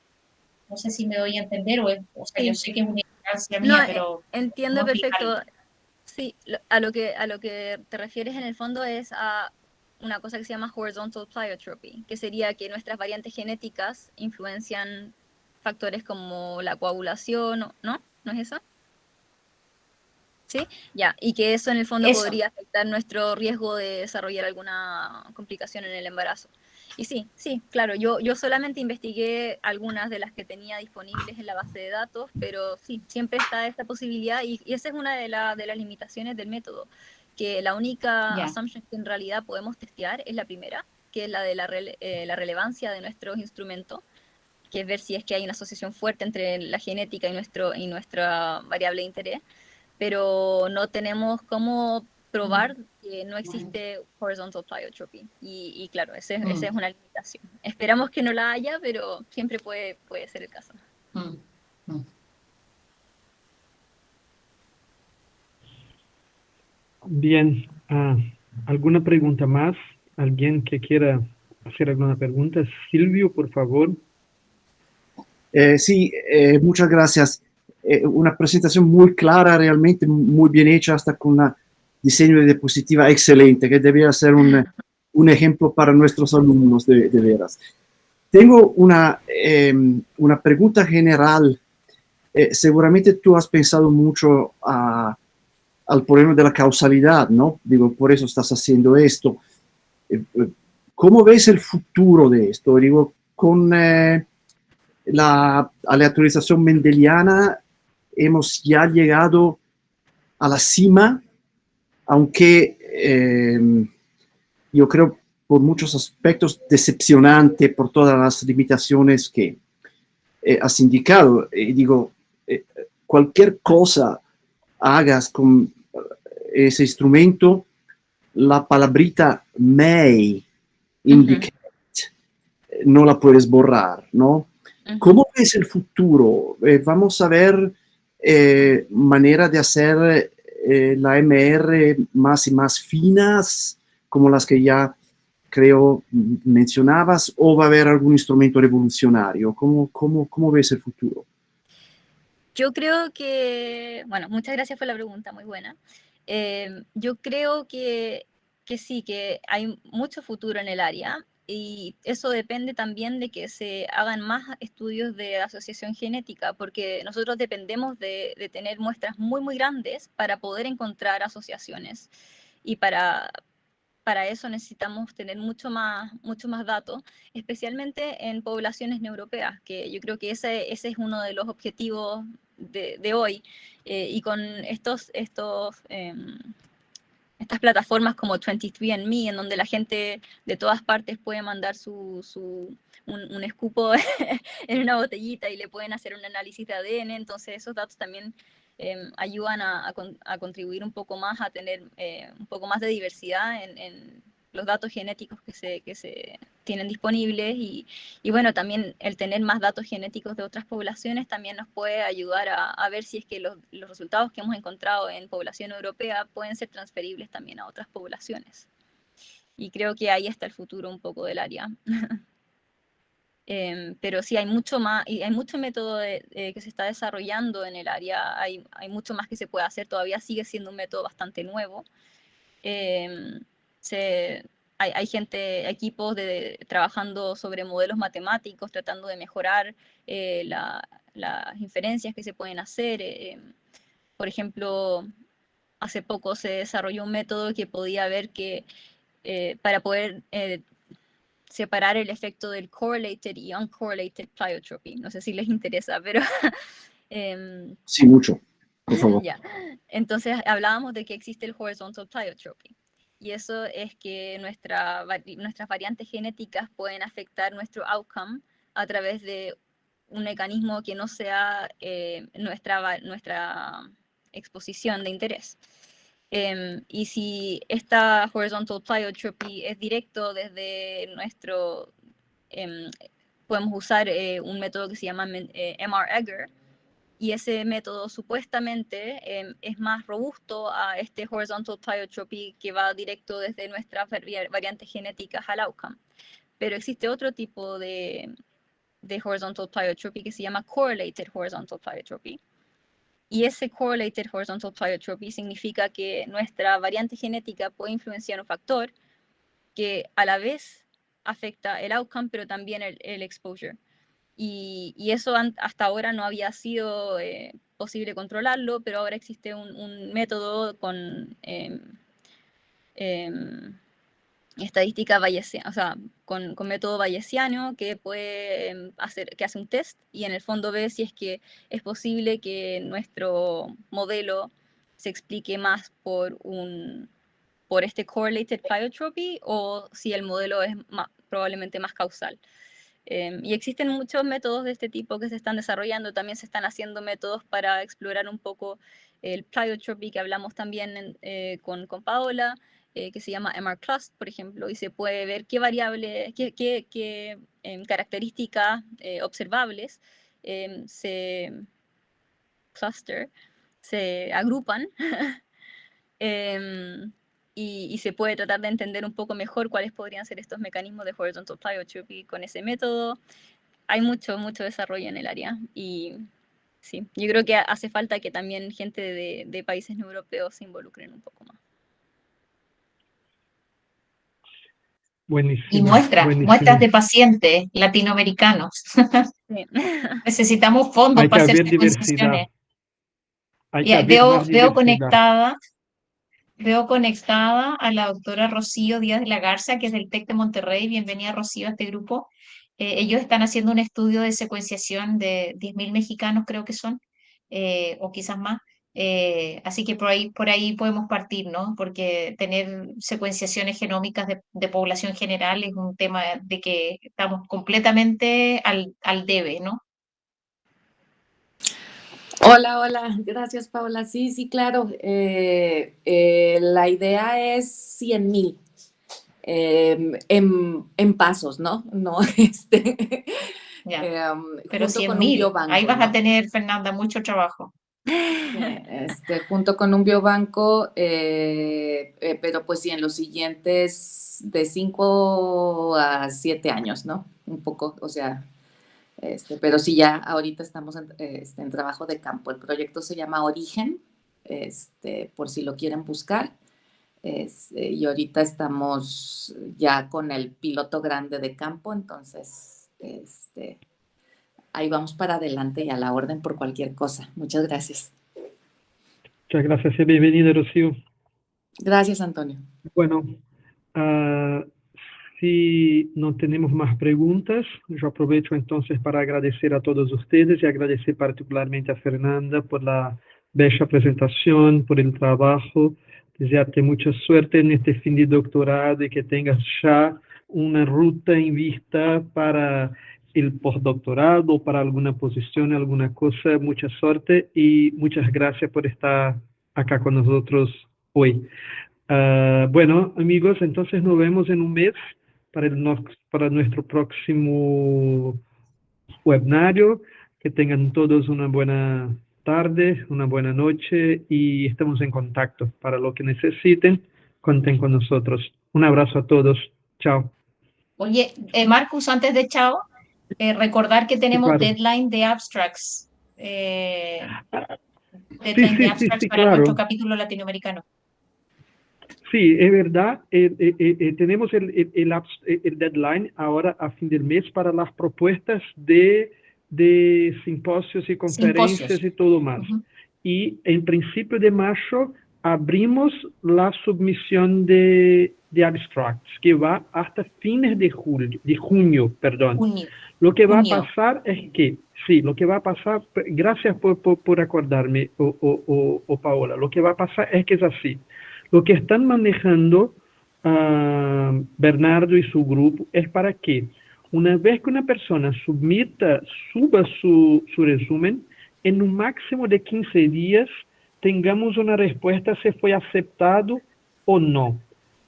No sé si me doy a entender, o sea, yo sé que es una ignorancia No, mía, pero entiendo ¿cómo perfecto. explicarlo? Sí, a lo que te refieres en el fondo es a una cosa que se llama horizontal pleiotropy, que sería que nuestras variantes genéticas influencian factores como la coagulación, ¿no? ¿No es eso? ¿Sí? Ya, y que eso en el fondo Eso. podría afectar nuestro riesgo de desarrollar alguna complicación en el embarazo. Y sí, claro, yo solamente investigué algunas de las que tenía disponibles en la base de datos, pero sí, siempre está esa posibilidad y esa es una de las limitaciones del método, que la única Ya. assumption que en realidad podemos testear es la primera, que es la de la relevancia de nuestros instrumentos, que es ver si es que hay una asociación fuerte entre la genética y nuestra variable de interés, pero no tenemos cómo probar que no existe horizontal pleiotropy. Y claro, esa es una limitación. Esperamos que no la haya, pero siempre puede ser el caso. Mm, mm. Bien, ¿alguna pregunta más? ¿Alguien que quiera hacer alguna pregunta? Silvio, por favor. Sí, muchas gracias. Una presentación muy clara, realmente muy bien hecha, hasta con un diseño de diapositiva excelente, que debería ser un ejemplo para nuestros alumnos, de veras. Tengo una pregunta general. Seguramente tú has pensado mucho al problema de la causalidad, ¿no? Digo, por eso estás haciendo esto. ¿Cómo ves el futuro de esto? Digo, con la aleatorización mendeliana hemos ya llegado a la cima, aunque yo creo por muchos aspectos decepcionante por todas las limitaciones que has indicado. Digo, cualquier cosa hagas con ese instrumento, la palabrita may indicate, no la puedes borrar, ¿no? ¿Cómo ves el futuro? Vamos a ver manera de hacer la MR más y más finas, como las que ya creo mencionabas, o va a haber algún instrumento revolucionario. ¿Cómo ves el futuro? Yo creo que, bueno, muchas gracias por la pregunta, muy buena. Yo creo que sí, que hay mucho futuro en el área y eso depende también de que se hagan más estudios de asociación genética, porque nosotros dependemos de tener muestras muy, muy grandes para poder encontrar asociaciones y para eso necesitamos tener mucho más datos, especialmente en poblaciones no europeas, que yo creo que ese es uno de los objetivos de hoy. Y con estas plataformas como 23andMe, en donde la gente de todas partes puede mandar un escupo en una botellita y le pueden hacer un análisis de ADN, entonces esos datos también ayudan a contribuir un poco más, a tener un poco más de diversidad en los datos genéticos que se tienen disponibles y bueno, también el tener más datos genéticos de otras poblaciones también nos puede ayudar a ver si es que los resultados que hemos encontrado en población europea pueden ser transferibles también a otras poblaciones. Y creo que ahí está el futuro un poco del área. Pero sí, hay mucho más, y hay mucho método que se está desarrollando en el área, hay mucho más que se puede hacer, todavía sigue siendo un método bastante nuevo. Hay gente, equipos trabajando sobre modelos matemáticos, tratando de mejorar las inferencias que se pueden hacer. Por ejemplo, hace poco se desarrolló un método que podía ver que para poder separar el efecto del correlated y uncorrelated pleiotropy. No sé si les interesa, pero... Sí, mucho, por favor. Ya. Entonces hablábamos de que existe el horizontal pleiotropy. Y eso es que nuestras variantes genéticas pueden afectar nuestro outcome a través de un mecanismo que no sea nuestra exposición de interés. Y si esta horizontal pleiotropy es directo desde nuestro... podemos usar un método que se llama MR-EGR, y ese método supuestamente es más robusto a este horizontal pleiotropy que va directo desde nuestras variantes genéticas al outcome. Pero existe otro tipo de horizontal pleiotropy que se llama correlated horizontal pleiotropy, Y ese correlated horizontal pleiotropy significa que nuestra variante genética puede influenciar un factor que a la vez afecta el outcome, pero también el exposure. Y eso hasta ahora no había sido posible controlarlo, pero ahora existe un método con estadística bayesiana, o sea, con método bayesiano que puede que hace un test y en el fondo ve si es que es posible que nuestro modelo se explique más por este correlated pleiotropy o si el modelo es probablemente más causal. Y existen muchos métodos de este tipo que se están desarrollando. También se están haciendo métodos para explorar un poco el pleiotropy que hablamos también con Paola, que se llama MRClust, por ejemplo, y se puede ver qué variables, qué características observables se agrupan y se puede tratar de entender un poco mejor cuáles podrían ser estos mecanismos de horizontal pleiotropy con ese método. Hay mucho desarrollo en el área y sí, yo creo que hace falta que también gente de países no europeos se involucren un poco más. Buenísimo. Y muestras de pacientes latinoamericanos. Sí. Necesitamos fondos Hay que para hacer haber diversidad. secuenciaciones. Hay que haber más diversidad. Veo conectada a la doctora Rocío Díaz de la Garza, que es del TEC de Monterrey. Bienvenida, Rocío, a este grupo. Ellos están haciendo un estudio de secuenciación de 10.000 mexicanos, creo que son, o quizás más. Así que por ahí podemos partir, ¿no? Porque tener secuenciaciones genómicas de población general es un tema de que estamos completamente al debe, ¿no? Hola, gracias Paola. Sí, claro. La idea es 100,000 en pasos, ¿no? No, Ya. Pero junto con un 100.000, biobanco, ahí vas ¿no? a tener, Fernanda, mucho trabajo. Junto con un biobanco, pero pues sí, en los siguientes de 5 a 7 años, ¿no? Un poco, o sea, pero sí, ya ahorita estamos en trabajo de campo. El proyecto se llama Origen, por si lo quieren buscar. Y ahorita estamos ya con el piloto grande de campo, entonces ahí vamos para adelante y a la orden por cualquier cosa. Muchas gracias. Muchas gracias y bienvenida, Rocío. Gracias, Antonio. Bueno, si no tenemos más preguntas, yo aprovecho entonces para agradecer a todos ustedes y agradecer particularmente a Fernanda por la bella presentación, por el trabajo, desearte mucha suerte en este fin de doctorado y que tengas ya una ruta en vista para el postdoctorado, para alguna posición, alguna cosa. Mucha suerte y muchas gracias por estar acá con nosotros hoy. Bueno, amigos, entonces nos vemos en un mes para nuestro próximo webinario. Que tengan todos una buena tarde, una buena noche y estamos en contacto. Para lo que necesiten, cuenten con nosotros. Un abrazo a todos. Chao. Oye, Marcus, antes de chao, recordar que tenemos claro. deadline de abstracts. Sí, Para claro. nuestro capítulo latinoamericano. Sí, es verdad. Tenemos el deadline ahora a fin del mes para las propuestas de simposios y conferencias y todo más. Y en principio de mayo abrimos la submisión de abstracts, que va hasta fines de junio. Lo que va a pasar es que, sí, lo que va a pasar, gracias por acordarme, Paola, lo que va a pasar es que es así. Lo que están manejando Bernardo y su grupo es para que una vez que una persona suba su resumen, en un máximo de 15 días tengamos una respuesta si fue aceptado o no.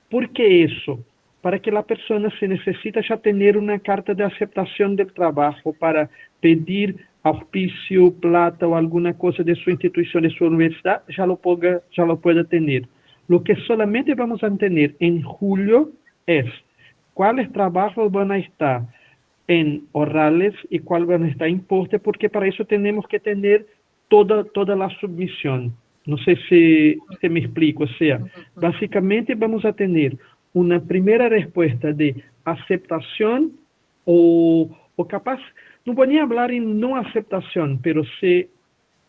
¿Por qué eso? Para que la persona se necesita ya tener una carta de aceptación del trabajo para pedir auspicio, plata o alguna cosa de su institución, de su universidad, ya lo pueda tener. Lo que solamente vamos a tener en julio es cuáles trabajos van a estar en orales y cuáles van a estar en poste, porque para eso tenemos que tener toda la submisión. No sé si me explico. O sea, básicamente vamos a tener una primera respuesta de aceptación o capaz, no voy a hablar en no aceptación, pero si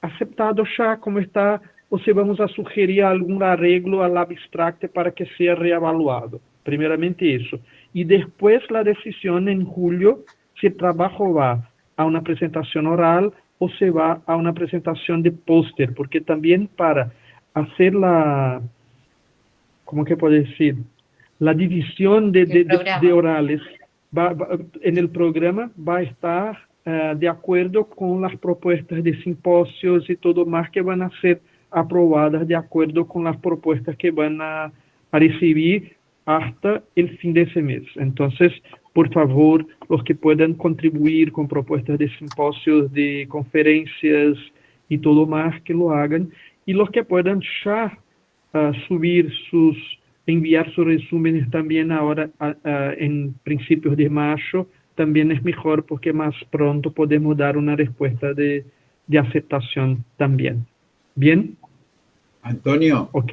aceptado ya como está, o si vamos a sugerir algún arreglo al abstracto para que sea reevaluado. Primeramente eso. Y después la decisión en julio, si el trabajo va a una presentación oral o se va a una presentación de póster, porque también para hacer la, ¿cómo que puedo decir? La división de orales en el programa va a estar de acuerdo con las propuestas de simposios y todo más que van a ser aprobadas de acuerdo con las propuestas que van a recibir hasta el fin de ese mes. Entonces, por favor, los que puedan contribuir con propuestas de simposios, de conferencias y todo más, que lo hagan. Y los que puedan ya enviar sus resúmenes también ahora en principios de mayo, también es mejor porque más pronto podemos dar una respuesta de aceptación también. ¿Bien? Antonio. ¿Ok?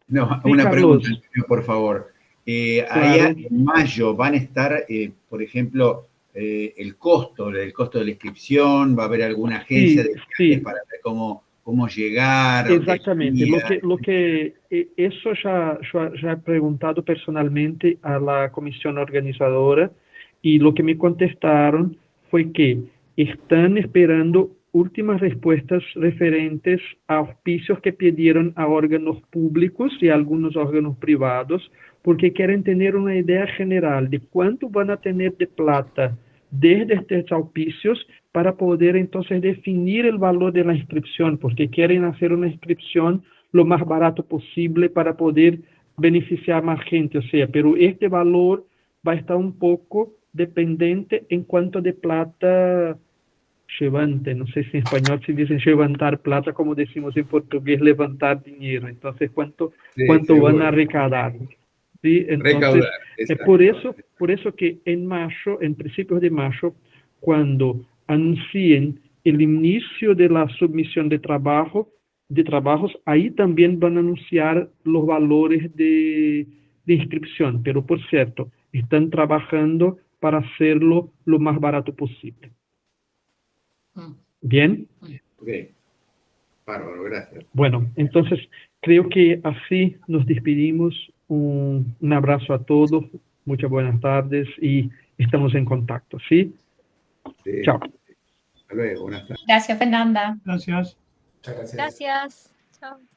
No, Sí, una Carlos. pregunta, por favor. Claro. Allá en mayo van a estar, por ejemplo, el costo de la inscripción, va a haber alguna agencia de viajes para ver cómo llegar. Exactamente. Eso ya he preguntado personalmente a la comisión organizadora y lo que me contestaron fue que están esperando últimas respuestas referentes a auspicios que pidieron a órganos públicos y a algunos órganos privados, porque quieren tener una idea general de cuánto van a tener de plata desde estos auspicios para poder entonces definir el valor de la inscripción, porque quieren hacer una inscripción lo más barato posible para poder beneficiar más gente. O sea, pero este valor va a estar un poco dependiente en cuanto de plata levante, no sé si en español se dice levantar plata, como decimos en portugués, levantar dinero. Entonces, ¿cuánto van a recaudar? ¿Sí? Entonces, es por eso que en mayo, en principios de mayo, cuando anuncien el inicio de la submisión de trabajos, ahí también van a anunciar los valores de inscripción. Pero, por cierto, están trabajando para hacerlo lo más barato posible. ¿Bien? Ok. Bárbaro, gracias. Bueno, entonces creo que así nos despedimos. Un abrazo a todos, muchas buenas tardes y estamos en contacto, ¿sí? Sí. Chao. Hasta luego, buenas tardes. Gracias, Fernanda. Gracias. Muchas gracias. Gracias. Chao.